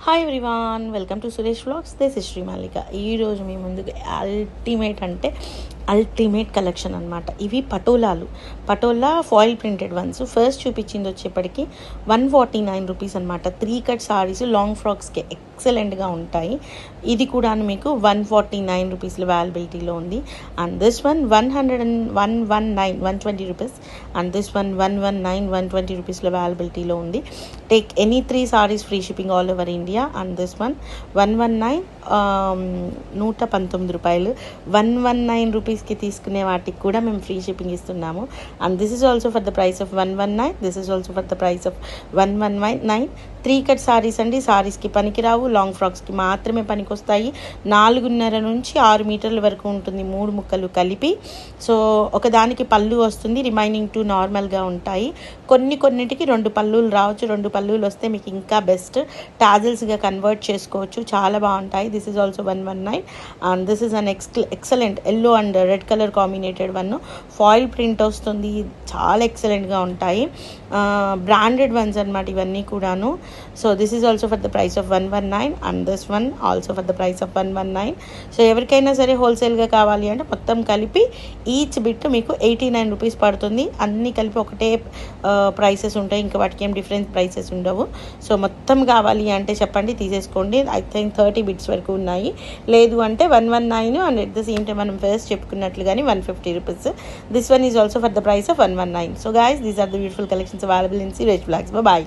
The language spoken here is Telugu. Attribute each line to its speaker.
Speaker 1: Hi everyone, welcome to Suresh vlogs. This is Sri Mallika. ఈరోజు మీ ముందుకు అల్టిమేట్ కలెక్షన్ అనమాట. ఇవి patola foil printed ones. First చూపించింది వచ్చేప్పటికి 149 రూపీస్ అనమాట. 3 కట్ సారీస్ లాంగ్ ఫ్రాక్స్కి ఎక్సలెంట్గా ఉంటాయి. ఇది కూడా మీకు 149 రూపీస్లో అవైలబిలిటీలో ఉంది. And this one 120 rupees. And this one 120 రూపీస్లో అవైలబిలిటీలో ఉంది. Take any 3 saris free shipping all over India. And this one 119 రూపాయలు. 119 రూపీస్కి తీసుకునే వాటికి కూడా మేము ఫ్రీ షిప్పింగ్ ఇస్తున్నాము. And this is also for the price of 119. This is also for the price of 119. 3 cut saris అండి. సారీస్కి పనికిరావు, లాంగ్ ఫ్రాక్స్కి మాత్రమే పనికొస్తాయి. 4.5 నుంచి 6 మీటర్ల వరకు ఉంటుంది, 3 ముక్కలు కలిపి. సో ఒకదానికి పళ్ళు వస్తుంది, రిమైనింగ్ 2 నార్మల్గా ఉంటాయి. కొన్నిటికి 2 పళ్ళులు రావచ్చు. 2 పళ్ళులు వస్తే మీకు ఇంకా బెస్ట్, టాజిల్స్గా కన్వర్ట్ చేసుకోవచ్చు. చాలా బాగుంటాయి. This is also 119. And this is an excellent yellow and red colour కాంబినేటెడ్ one. Foil print వస్తుంది, చాలా ఎక్సలెంట్గా ఉంటాయి. బ్రాండెడ్ వన్స్ అనమాట ఇవన్నీ కూడాను. So this is also for the price of 119. And this one also for the price of 119. So ఎవరికైనా సరే హోల్సేల్గా కావాలి అంటే మొత్తం కలిపి ఈచ్ బిట్ మీకు 89 రూపీస్ పడుతుంది. అన్నీ కలిపి ఒకటే ప్రైసెస్ ఉంటాయి, ఇంకా వాటికి ఏం డిఫరెన్స్ ప్రైసెస్ ఉండవు. సో మొత్తం కావాలి అంటే చెప్పండి, తీసేసుకోండి. ఐ థింక్ 30 బిట్స్ వరకు ఉన్నాయి. లేదు అంటే 119. And at the same time మనం ఫస్ట్ చెప్పుకున్నట్లుగానే 150 rupees. This one is also for the price of 119. So guys, these are the beautiful collections available in Suresh Vlogs. Bye bye.